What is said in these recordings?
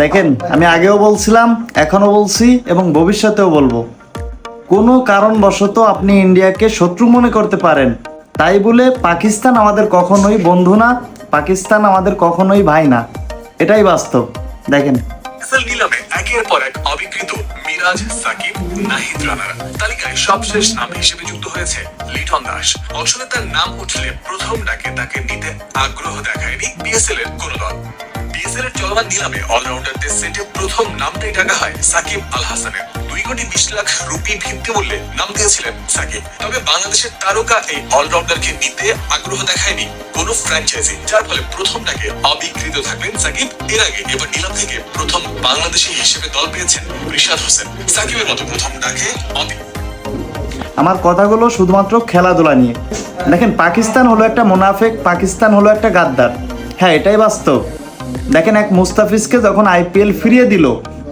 দেখেন, আমি আগেও বলছিলাম, এখনো বলছি এবং ভবিষ্যতেও বলবো, কোনো কারণবশত আপনি ইন্ডিয়াকে শত্রু মনে করতে পারেন, তাই বলে পাকিস্তান আমাদের কখনোই বন্ধু না, পাকিস্তান আমাদের কখনোই ভাই না। এটাই বাস্তব। দেখেন, আইএসএল নিলামে একের পর এক অবিকৃত মিরাজ, সাকিব, নাহিদ রানারা তালিকায় সবশেষ নাম হিসেবে যুক্ত হয়েছে লিটন দাস। অপশনে তার নাম উঠলে প্রথম ডাকে তাকে নিতে আগ্রহ দেখায়নি পিএসএল এর কোন দল। পিএসএল এর চলমান নিলামে অলরাউন্ডারদের সেটে প্রথম নামটাই ডাকা হয় সাকিব আল হাসানের। 2,20,00,000 রুপি ভিত্তি মূল্যে নাম দিয়েছিলেন সাকিব। তবে বাংলাদেশের তারকা এই অলরাউন্ডারকে নিতে আগ্রহ দেখায়নি কোনো ফ্র্যাঞ্চাইজি, যার ফলে প্রথম ডাকে অবিকৃত থাকবেন সাকিব। এর আগে এবার নিলাম থেকে প্রথম বাংলাদেশী হিসেবে দল পেয়েছেন রিশাদ হোসেন। সাকিবের মতো প্রথম ডাকে আমার কথাগুলো শুধুমাত্র খেলাধুলা নিয়ে। দেখেন, পাকিস্তান হলো একটা মুনাফেক, পাকিস্তান হলো একটা গাদ্দার। হ্যাঁ, এটাই বাস্তব। দেখেন, এক মুস্তাফিজকে যখন আইপিএল ফিরিয়ে দিল,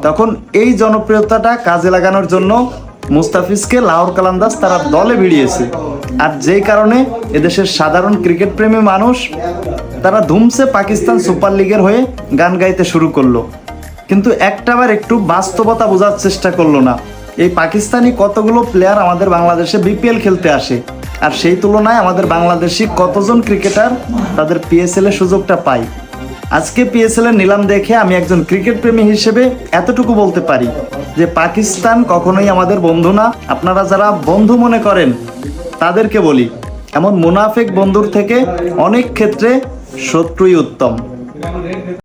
তখন এই জনপ্রিয়তাটা কাজে লাগানোর জন্য মুস্তাফিজকে লাহোর কালান্দাজ তারা দলে ভিড়িয়েছে। আর যেই কারণে এদেশের সাধারণ ক্রিকেট প্রেমী মানুষ তারা ধুমসে পাকিস্তান সুপার লিগের হয়ে গান গাইতে শুরু করলো। কিন্তু একটাবার একটু বাস্তবতা বোঝার চেষ্টা করলো না। এই পাকিস্তানি কতগুলো প্লেয়ার আমাদের বাংলাদেশে বিপিএল খেলতে আসে, আর সেই তুলনায় আমাদের বাংলাদেশি কতজন ক্রিকেটার তাদের পিএসএল এর সুযোগটা পায়। আজকে পিএসএল এর নিলাম দেখে আমি একজন ক্রিকেট প্রেমী হিসেবে এতটুকু বলতে পারি যে পাকিস্তান কখনোই আমাদের বন্ধু না। আপনারা যারা বন্ধু মনে করেন তাদেরকে বলি, এমন মুনাফেক বন্ধুর থেকে অনেক ক্ষেত্রে শত্রুই উত্তম।